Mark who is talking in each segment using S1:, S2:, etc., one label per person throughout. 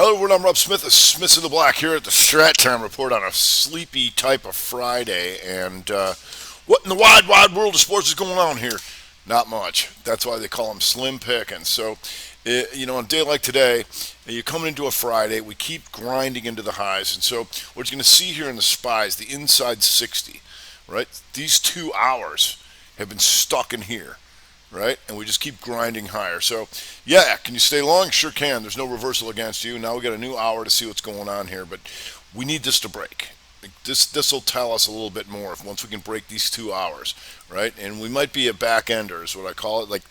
S1: Hello, everyone. I'm Rob Smith of Smiths in the Black here at the Strat Time Report on a sleepy type of Friday. And what in the wide, wide world of sports is going on here? Not much. That's why they call them slim pickings. So, on a day like today, you're coming into a Friday. We keep grinding into the highs. And so, what you're going to see here in the SPY is the inside 60, right? These 2 hours have been stuck in here, right? And we just keep grinding higher. So, yeah, can you stay long? Sure can. There's no reversal against you. Now we got a new hour to see what's going on here, but we need this to break. This will tell us a little bit more if once we can break these 2 hours, right? And we might be a back ender, is what I call it, like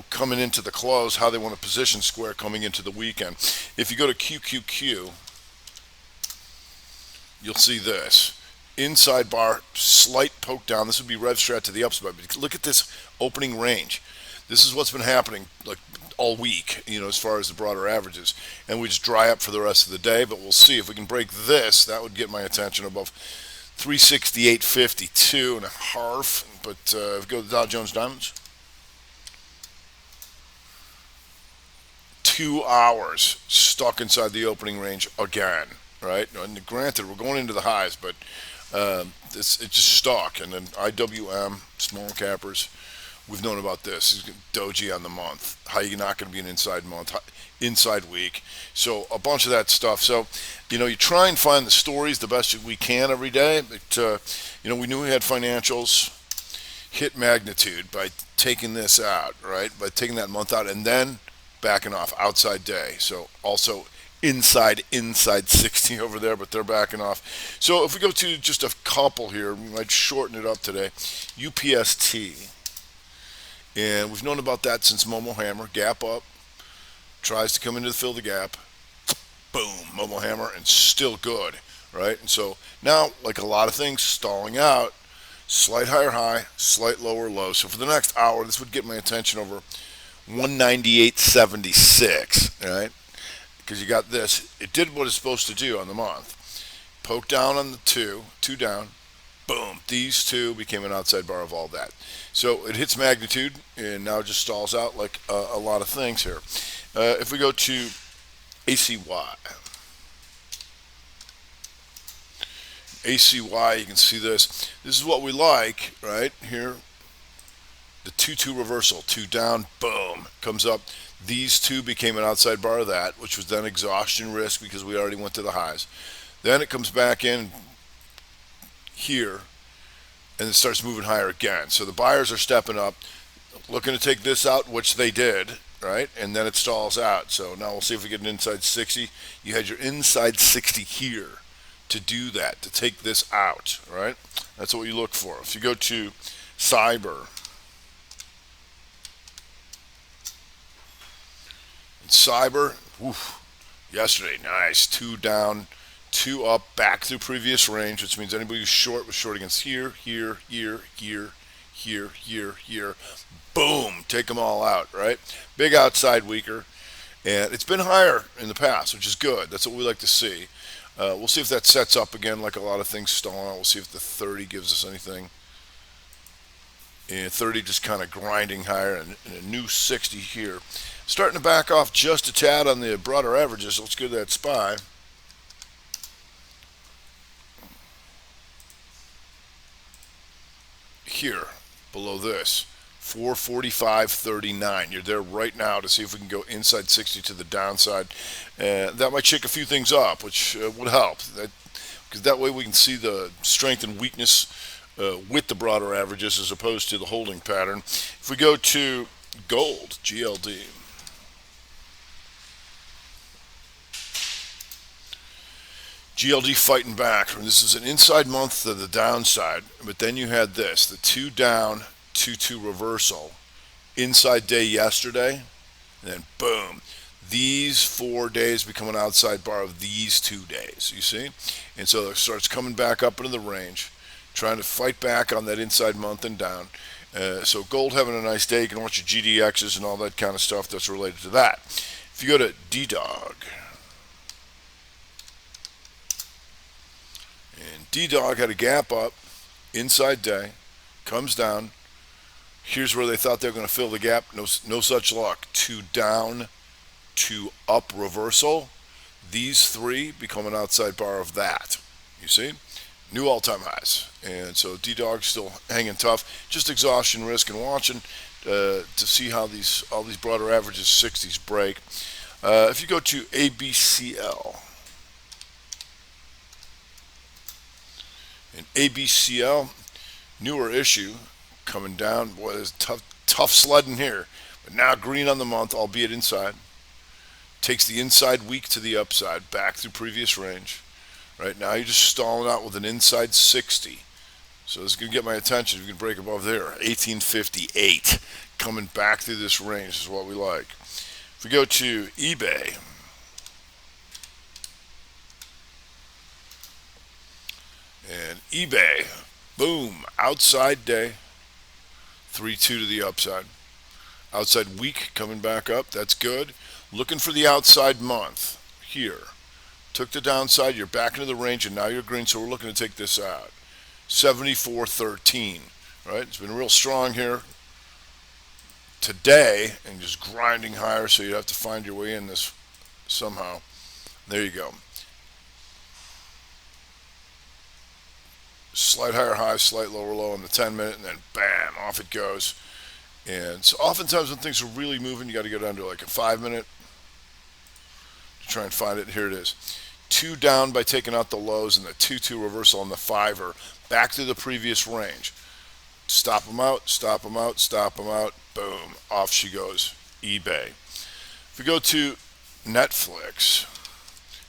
S1: coming into the close, how they want to position square coming into the weekend. If you go to QQQ, you'll see this inside bar, slight poke down. This would be rev strat to the upside. But look at this opening range. This is what's been happening like all week, as far as the broader averages. And we just dry up for the rest of the day. But we'll see if we can break this. That would get my attention above 368.52 and a half. But if we go to the Dow Jones Diamonds, 2 hours stuck inside the opening range again, right? And granted, we're going into the highs, but it's just stuck. And then IWM, small cappers, we've known about this. Doji on the month. How you not going to be an inside month, inside week. So a bunch of that stuff. So, you try and find the stories the best we can every day. But, we knew we had financials hit magnitude by taking this out, right? By taking that month out and then backing off outside day. So also inside 60 over there, but they're backing off. So if we go to just a couple here, we might shorten it up today. UPST. And we've known about that since Momo Hammer. Gap up, tries to come into the fill the gap. Boom, Momo Hammer, and still good, right? And so now, like a lot of things, stalling out, slight higher high, slight lower low. So for the next hour, this would get my attention over 198.76, right? Because you got this. It did what it's supposed to do on the month. Poke down on the two down. Boom. These two became an outside bar of all that. So it hits magnitude and now just stalls out like a lot of things here. If we go to ACY. ACY, you can see this. This is what we like, right? Here, the 2-2 reversal. 2 down, boom, comes up. These two became an outside bar of that, which was then exhaustion risk because we already went to the highs. Then it comes back in here and it starts moving higher again. So the buyers are stepping up, looking to take this out, which they did, right? And then it stalls out. So now we'll see if we get an inside 60. You had your inside 60 here to do that, to take this out, right? That's what you look for. If you go to Cyber, yesterday, nice. 2 down, 2 up, back through previous range, which means anybody who's short was short against here, here, here, here, here, here, here. Boom, take them all out, right? Big outside, weaker. And it's been higher in the past, which is good. That's what we like to see. We'll see if that sets up again like a lot of things stalling out. We'll see if the 30 gives us anything. And 30 just kind of grinding higher and a new 60 here. Starting to back off just a tad on the broader averages. Let's go to that SPY. Here, below this, 445.39. You're there right now to see if we can go inside 60 to the downside. That might shake a few things up, which would help. Because that way we can see the strength and weakness with the broader averages as opposed to the holding pattern. If we go to gold, GLD. GLD fighting back. This is an inside month to the downside, but then you had this, the 2 down, 2-2 reversal. Inside day yesterday, and then boom. These 4 days become an outside bar of these 2 days, you see? And so it starts coming back up into the range, trying to fight back on that inside month and down. So gold having a nice day. You can watch your GDXs and all that kind of stuff that's related to that. If you go to DDOG, and DDOG had a gap up, inside day, comes down. Here's where they thought they were going to fill the gap. No such luck. 2 down, two up reversal, these three become an outside bar of that. You see? New all-time highs. And so D-Dog's still hanging tough. Just exhaustion risk and watching to see how all these broader averages, 60s break. If you go to ABCL, and ABCL, newer issue, coming down. Boy, there's tough sledding here. But now green on the month, albeit inside. Takes the inside week to the upside, back through previous range. Right now you're just stalling out with an inside 60. So this is going to get my attention if you can break above there. 1858. Coming back through this range is what we like. If we go to eBay, and eBay, boom, outside day, 3-2 to the upside. Outside week coming back up, that's good. Looking for the outside month here. Took the downside, you're back into the range, and now you're green, so we're looking to take this out. 74.13, right? It's been real strong here today and just grinding higher, so you have to find your way in this somehow. There you go. Slight higher high, slight lower low on the 10-minute, and then bam, off it goes. And so oftentimes when things are really moving, you got to go down to like a 5-minute to try and find it. Here it is. 2 down by taking out the lows, and the 2-2 reversal on the 5-er back to the previous range. Stop them out, stop them out, stop them out. Boom, off she goes. eBay. If we go to Netflix,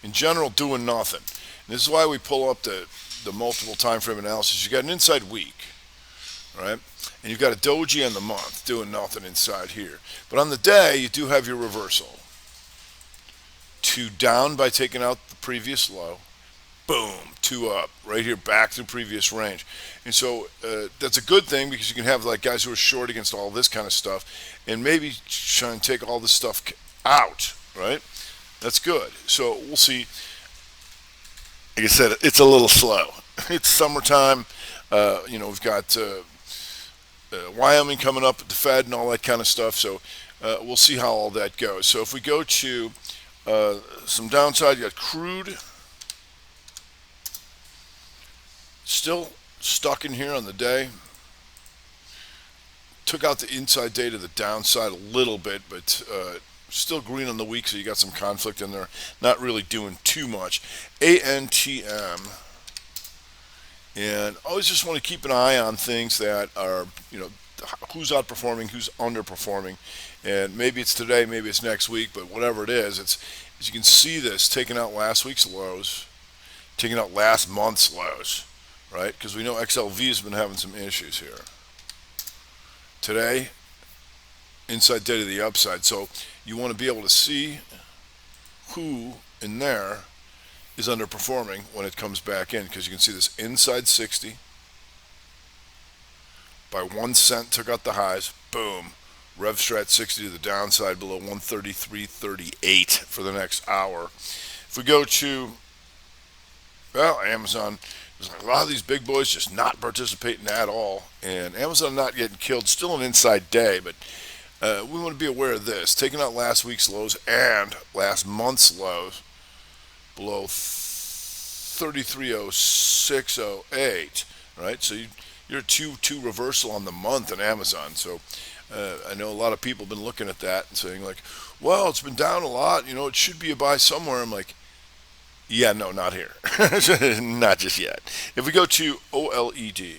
S1: in general, doing nothing. And this is why we pull up the multiple time frame analysis. You got an inside week, right? And you've got a doji on the month doing nothing inside here. But on the day, you do have your reversal. 2 down by taking out the previous low. Boom, 2 up, right here, back to previous range. And so that's a good thing, because you can have like guys who are short against all this kind of stuff and maybe try and take all this stuff out, right? That's good. So we'll see. Like I said, it's a little slow. It's summertime. We've got Wyoming coming up at the Fed and all that kind of stuff. So we'll see how all that goes. So if we go to some downside, you got crude. Still stuck in here on the day. Took out the inside day to the downside a little bit, but still green on the week, so you got some conflict in there. Not really doing too much. ANTM. And always just want to keep an eye on things that are, who's outperforming, who's underperforming. And maybe it's today, maybe it's next week, but whatever it is, it's, as you can see this, taking out last week's lows, taking out last month's lows, right? Because we know XLV has been having some issues here. Today, inside day to the upside. So you want to be able to see who in there is underperforming when it comes back in, because you can see this inside 60 by 1 cent took out the highs. Boom, RevStrat 60 to the downside below 133.38 for the next hour. If we go to Amazon, there's a lot of these big boys just not participating at all, and Amazon not getting killed. Still an inside day, but we want to be aware of this. Taking out last week's lows and last month's lows below 33.0608, right? So you're a 2-2 reversal on the month in Amazon. So I know a lot of people have been looking at that and saying like, well, it's been down a lot. It should be a buy somewhere. I'm like, yeah, no, not here. Not just yet. If we go to OLED.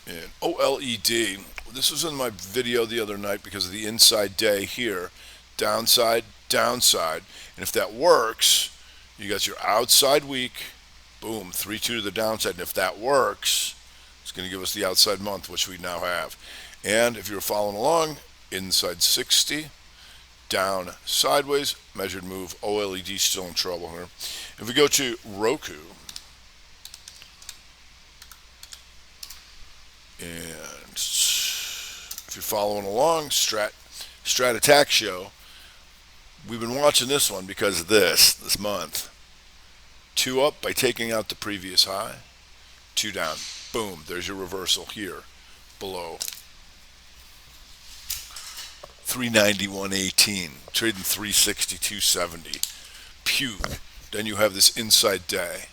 S1: And OLED, this was in my video the other night because of the inside day here. Downside, downside. And if that works, you got your outside week. Boom, 3-2 to the downside. And if that works, it's going to give us the outside month, which we now have. And if you're following along, inside 60. Down sideways, measured move. OLED still in trouble here. If we go to Roku, and if you're following along, Strat Attack Show, we've been watching this one because of this month. 2 up by taking out the previous high, 2 down. Boom, there's your reversal here below 391.18, trading 362.70. Puke. Then you have this inside day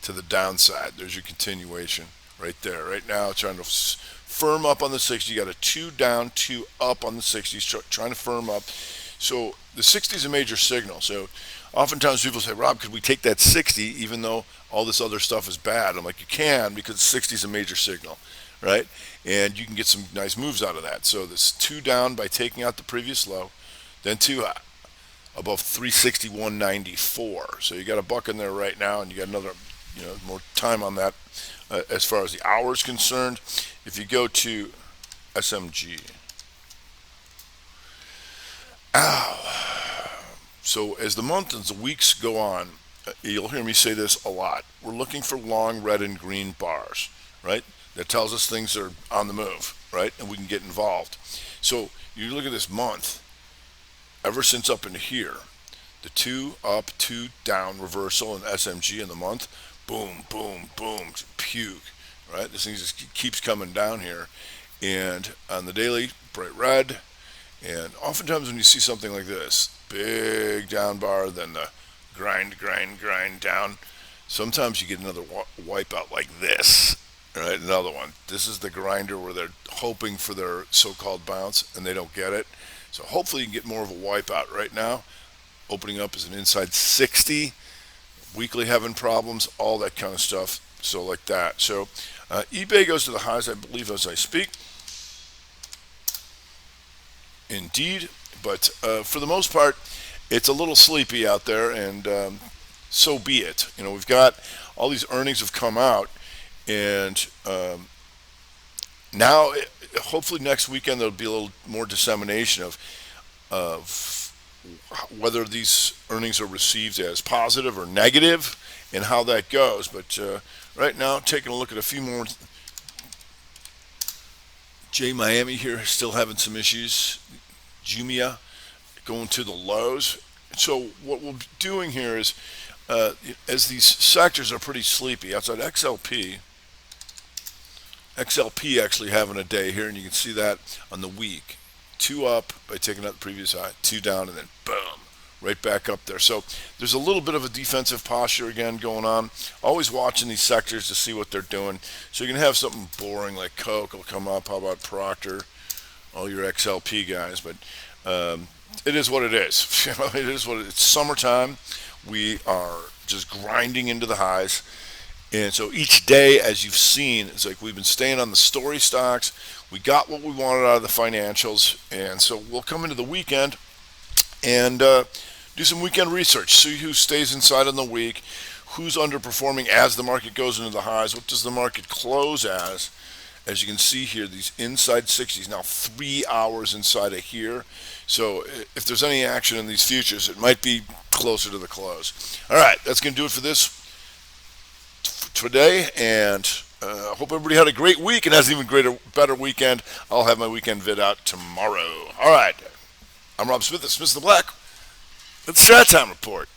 S1: to the downside. There's your continuation right there. Right now, trying to firm up on the 60. You got a 2 down, 2 up on the 60s, trying to firm up. So the 60 is a major signal. So oftentimes people say, Rob, could we take that 60 even though all this other stuff is bad? I'm like, you can, because 60 is a major signal, right? And you can get some nice moves out of that. So this 2 down by taking out the previous low, then 2 above 361.94. So you got a buck in there right now, and you got another, more time on that. As far as the hour is concerned, if you go to SMG, so as the month and the weeks go on, you'll hear me say this a lot. We're looking for long red and green bars, right? That tells us things are on the move, right? And we can get involved. So you look at this month, ever since up into here, the 2 up, 2 down reversal in SMG in the month, boom, boom, boom, puke, right? This thing just keeps coming down here. And on the daily, bright red. And oftentimes when you see something like this, big down bar, then the grind, grind, grind down, sometimes you get another wipeout like this, right? Another one. This is the grinder where they're hoping for their so-called bounce, and they don't get it. So hopefully you can get more of a wipeout right now. Opening up is an inside 60. Weekly having problems, all that kind of stuff. So like that. So eBay goes to the highs, I believe, as I speak. Indeed. But for the most part, it's a little sleepy out there, and so be it. We've got all these earnings have come out, and now, hopefully next weekend, there'll be a little more dissemination of whether these earnings are received as positive or negative and how that goes. But right now, taking a look at a few more. J Miami here still having some issues. Jumia going to the lows. So what we'll be doing here is, as these sectors are pretty sleepy, outside XLP actually having a day here, and you can see that on the week. 2 up by taking out the previous high, 2 down, and then boom, right back up there. So there's a little bit of a defensive posture again going on. Always watching these sectors to see what they're doing. So you can have something boring like Coke will come up. How about Procter? All your XLP guys. But it is what it is. It is what it's summertime. We are just grinding into the highs. And so each day, as you've seen, it's like we've been staying on the story stocks. We got what we wanted out of the financials. And so we'll come into the weekend and do some weekend research. See who stays inside on the week, who's underperforming as the market goes into the highs. What does the market close as? As you can see here, these inside 60s, now 3 hours inside of here. So if there's any action in these futures, it might be closer to the close. All right, that's going to do it for this today, and I hope everybody had a great week and has an even better weekend. I'll have my weekend vid out tomorrow. All right, I'm Rob Smith at Smith the Black. It's Strat Time Report.